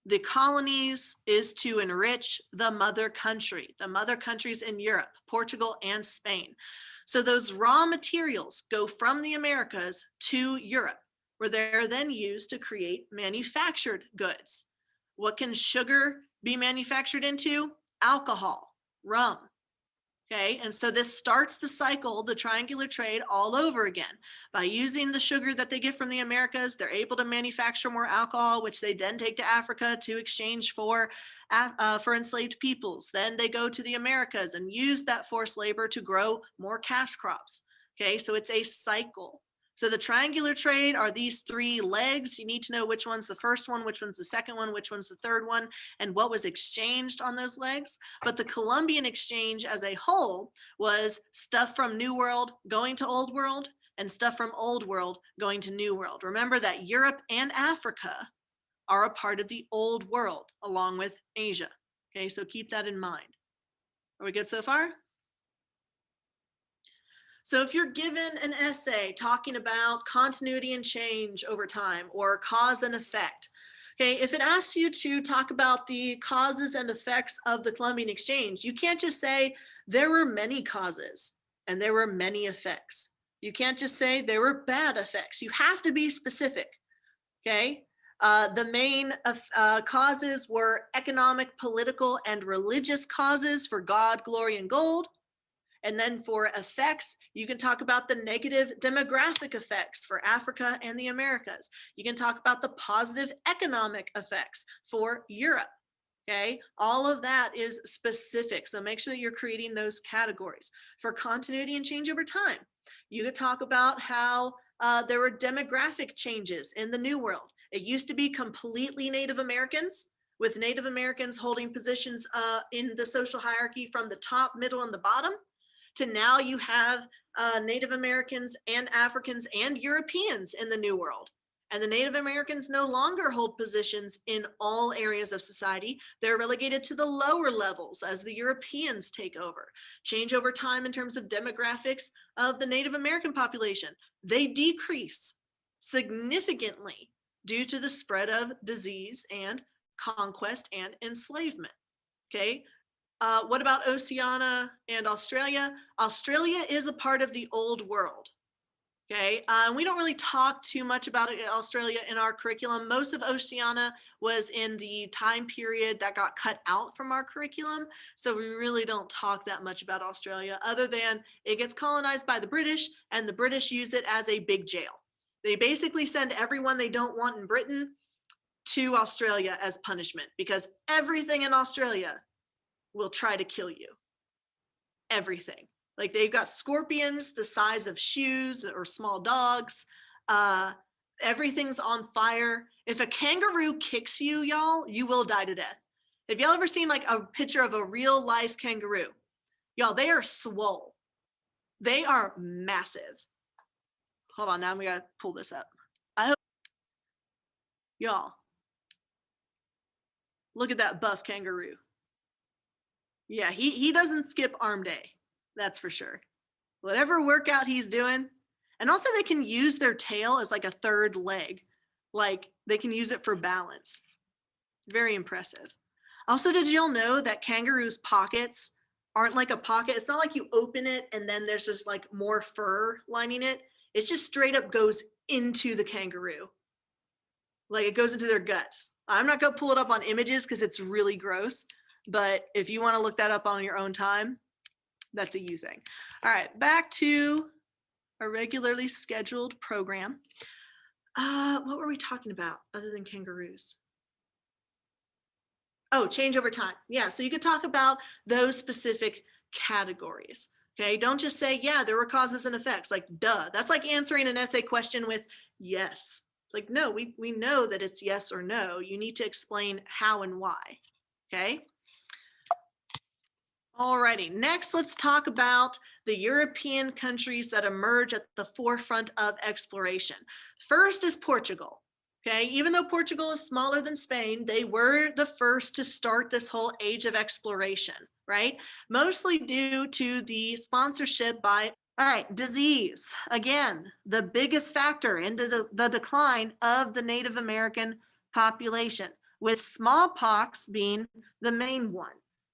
the colonies is to enrich the mother countries in Europe, Portugal and Spain. So those raw materials go from the Americas to Europe, where they're then used to create manufactured goods. What can sugar be manufactured into? Alcohol, rum. Okay, and so this starts the cycle, the triangular trade, all over again. By using the sugar that they get from the Americas, they're able to manufacture more alcohol, which they then take to Africa to exchange for enslaved peoples. Then they go to the Americas and use that forced labor to grow more cash crops. Okay, so it's a cycle. So the triangular trade are these three legs. You need to know which one's the first one, which one's the second one, which one's the third one, and what was exchanged on those legs. But the Columbian exchange as a whole was stuff from New World going to Old World and stuff from Old World going to New World. Remember that Europe and Africa are a part of the Old World along with Asia. Okay, so keep that in mind. Are we good so far? So if you're given an essay talking about continuity and change over time or cause and effect, okay, if it asks you to talk about the causes and effects of the Columbian exchange, you can't just say there were many causes and there were many effects. You can't just say there were bad effects. You have to be specific, okay? The main causes were economic, political, and religious causes for God, glory, and gold. And then for effects, you can talk about the negative demographic effects for Africa and the Americas. You can talk about the positive economic effects for Europe. Okay, all of that is specific. So make sure that you're creating those categories. For continuity and change over time, you could talk about how there were demographic changes in the New World. It used to be completely Native Americans, with Native Americans holding positions in the social hierarchy from the top, middle, and the bottom, to now you have Native Americans and Africans and Europeans in the New World. And the Native Americans no longer hold positions in all areas of society. They're relegated to the lower levels as the Europeans take over. Change over time in terms of demographics of the Native American population. They decrease significantly due to the spread of disease and conquest and enslavement. Okay. What about Oceania and Australia? Australia is a part of the Old World. Okay, we don't really talk too much about Australia in our curriculum. Most of Oceania was in the time period that got cut out from our curriculum. So we really don't talk that much about Australia, other than it gets colonized by the British, and the British use it as a big jail. They basically send everyone they don't want in Britain to Australia as punishment, because everything in Australia will try to kill you. Everything. Like, they've got scorpions the size of shoes or small dogs. Everything's on fire. If a kangaroo kicks you, y'all, you will die to death. Have y'all ever seen like a picture of a real life kangaroo? Y'all, they are swole. They are massive. Hold on, now we gotta pull this up. Y'all, look at that buff kangaroo. Yeah, he doesn't skip arm day, that's for sure. Whatever workout he's doing. And also they can use their tail as like a third leg. Like, they can use it for balance. Very impressive. Also, did y'all know that kangaroos' pockets aren't like a pocket? It's not like you open it and then there's just like more fur lining it. It just straight up goes into the kangaroo. Like, it goes into their guts. I'm not going to pull it up on images because it's really gross. But if you want to look that up on your own time, that's a you thing. All right, back to a regularly scheduled program. What were we talking about other than kangaroos? Oh, change over time. Yeah, so you could talk about those specific categories. Okay, don't just say, yeah, there were causes and effects. Like, duh. That's like answering an essay question with yes. It's like, no, we know that it's yes or no. You need to explain how and why. Okay. Alrighty, next let's talk about the European countries that emerge at the forefront of exploration. First is Portugal. Okay, even though Portugal is smaller than Spain, they were the first to start this whole age of exploration, right? Mostly due to the sponsorship by, all right, disease. Again, the biggest factor into the decline of the Native American population, with smallpox being the main one.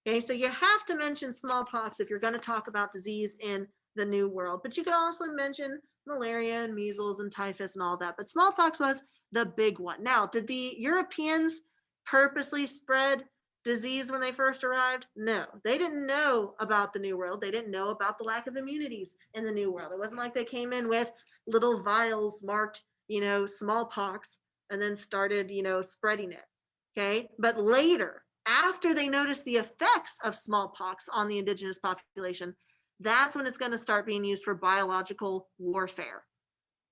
Okay, so you have to mention smallpox if you're going to talk about disease in the New World, but you could also mention malaria and measles and typhus and all that. But smallpox was the big one. Now, did the Europeans purposely spread disease when they first arrived? No, they didn't know about the New World. They didn't know about the lack of immunities in the New World. It wasn't like they came in with little vials marked, smallpox and then started, spreading it. Okay, but later, after they noticed the effects of smallpox on the indigenous population, that's when it's going to start being used for biological warfare.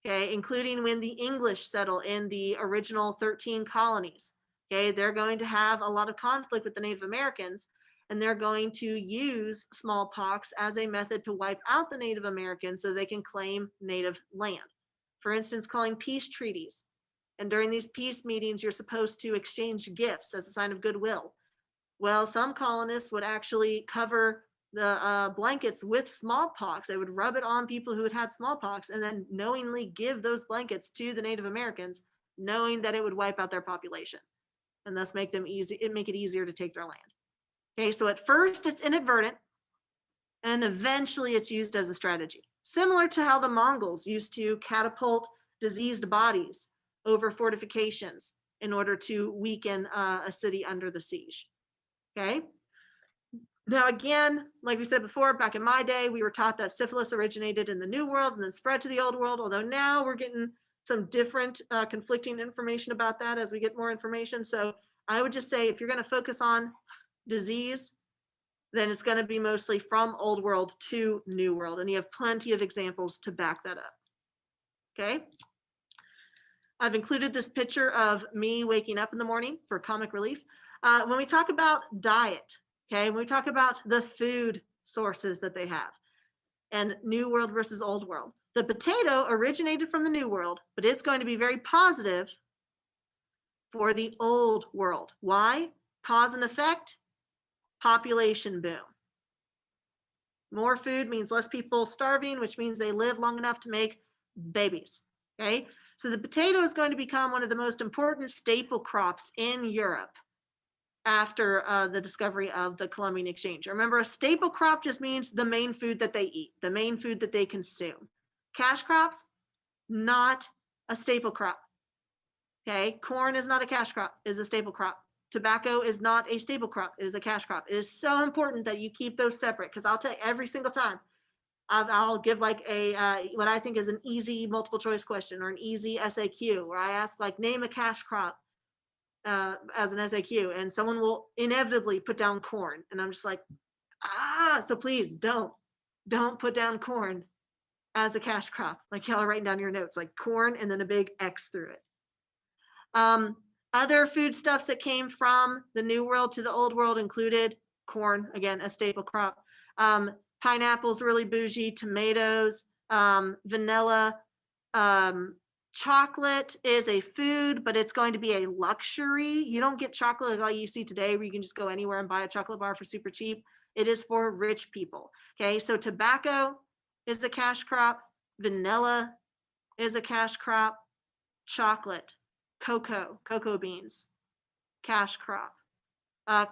Okay, including when the English settle in the original 13 colonies. Okay, they're going to have a lot of conflict with the Native Americans, and they're going to use smallpox as a method to wipe out the Native Americans so they can claim native land. For instance, calling peace treaties. And during these peace meetings, you're supposed to exchange gifts as a sign of goodwill. Well, some colonists would actually cover the blankets with smallpox. They would rub it on people who had had smallpox and then knowingly give those blankets to the Native Americans, knowing that it would wipe out their population and thus make it easier to take their land. Okay, so at first it's inadvertent and eventually it's used as a strategy. Similar to how the Mongols used to catapult diseased bodies over fortifications in order to weaken a city under the siege. Okay. Now, again, like we said before, back in my day, we were taught that syphilis originated in the New World and then spread to the Old World, although now we're getting some different conflicting information about that as we get more information. So I would just say if you're going to focus on disease, then it's going to be mostly from Old World to New World. And you have plenty of examples to back that up. Okay. I've included this picture of me waking up in the morning for comic relief. When we talk about diet, okay, when we talk about the food sources that they have and New World versus Old World, the potato originated from the New World, but it's going to be very positive for the Old World. Why? Cause and effect, population boom. More food means less people starving, which means they live long enough to make babies. Okay, so the potato is going to become one of the most important staple crops in Europe after the discovery of the Columbian exchange. Remember, a staple crop just means the main food that they eat, the main food that they consume. Cash crops, not a staple crop. Okay, corn is not a cash crop, it is a staple crop. Tobacco is not a staple crop, it is a cash crop. It is so important that you keep those separate, because I'll tell you every single time, I'll give like a what I think is an easy multiple choice question or an easy SAQ where I ask like name a cash crop as an SAQ, and someone will inevitably put down corn, and I'm just like, so please don't put down corn as a cash crop. Like y'all are writing down your notes like corn and then a big X through it. Other foodstuffs that came from the New World to the Old World included corn, again, a staple crop. Pineapples, really bougie, tomatoes, vanilla. Chocolate is a food, but it's going to be a luxury. You don't get chocolate like you see today where you can just go anywhere and buy a chocolate bar for super cheap. It is for rich people. Okay, so tobacco is a cash crop. Vanilla is a cash crop. Chocolate, cocoa beans, cash crop.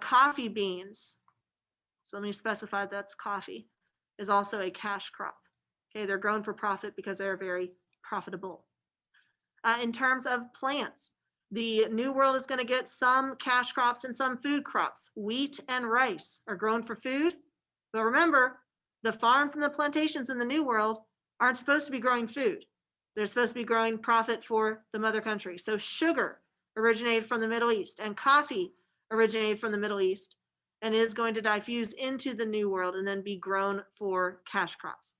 Coffee beans, so let me specify that's coffee, is also a cash crop. Okay, they're grown for profit because they're very profitable. In terms of plants, The New World is going to get some cash crops and some food crops. Wheat and rice are grown for food. But remember, the farms and the plantations in the New World aren't supposed to be growing food. They're supposed to be growing profit for the mother country. So sugar originated from the Middle East and coffee originated from the Middle East and is going to diffuse into the New World and then be grown for cash crops.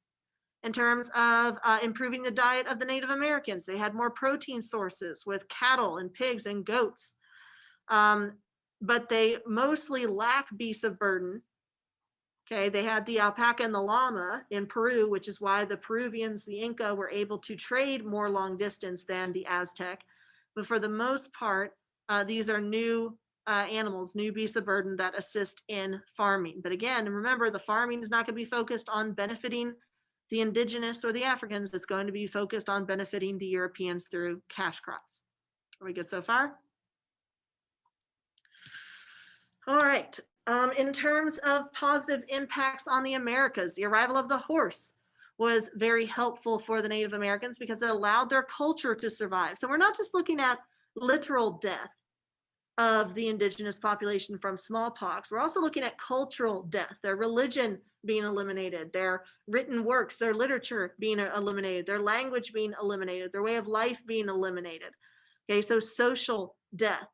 In terms of improving the diet of the Native Americans, they had more protein sources with cattle and pigs and goats. But they mostly lack beasts of burden. Okay, they had the alpaca and the llama in Peru, which is why the Peruvians, the Inca, were able to trade more long distance than the Aztec. But for the most part, these are new animals, new beasts of burden that assist in farming. But again, remember, the farming is not going to be focused on benefiting the indigenous or the Africans. It's going to be focused on benefiting the Europeans through cash crops. Are we good so far? All right. In terms of positive impacts on the Americas, the arrival of the horse was very helpful for the Native Americans because it allowed their culture to survive. So we're not just looking at literal death of the indigenous population from smallpox. We're also looking at cultural death, their religion being eliminated, their written works, their literature being eliminated, their language being eliminated, their way of life being eliminated. Okay, so social death.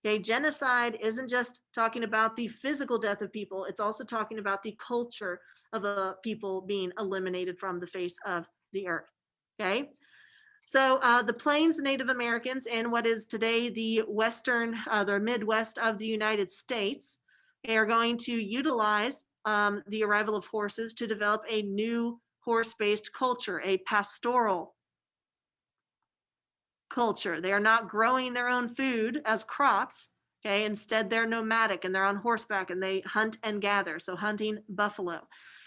Okay, genocide isn't just talking about the physical death of people, it's also talking about the culture of the people being eliminated from the face of the earth. Okay, so the Plains Native Americans in what is today the the Midwest of the United States, they are going to utilize the arrival of horses to develop a new horse-based culture, a pastoral culture. They are not growing their own food as crops. Okay, instead they're nomadic and they're on horseback and they hunt and gather. So hunting buffalo.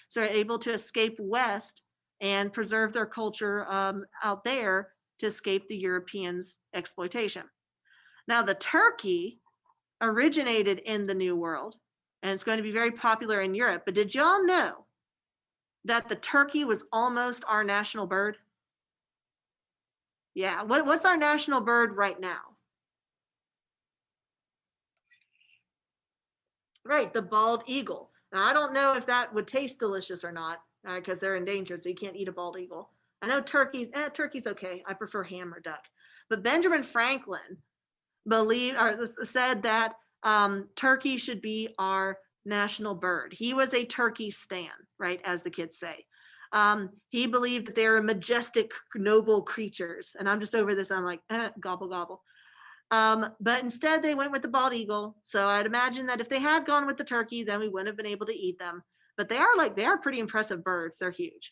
So they're able to escape west and preserve their culture out there to escape the Europeans' exploitation. Now the turkey originated in the New World and it's going to be very popular in Europe. But did y'all know that the turkey was almost our national bird? Yeah, what's our national bird right now? Right, the bald eagle. Now, I don't know if that would taste delicious or not, because they're endangered, so you can't eat a bald eagle. I know turkey's okay. I prefer ham or duck. But Benjamin Franklin said that turkey should be our national bird. He was a turkey stan, right, as the kids say. He believed that they were majestic, noble creatures. And I'm just over this. I'm like, gobble, gobble. But instead they went with the bald eagle. So I'd imagine that if they had gone with the turkey, then we wouldn't have been able to eat them. But they are pretty impressive birds. They're huge.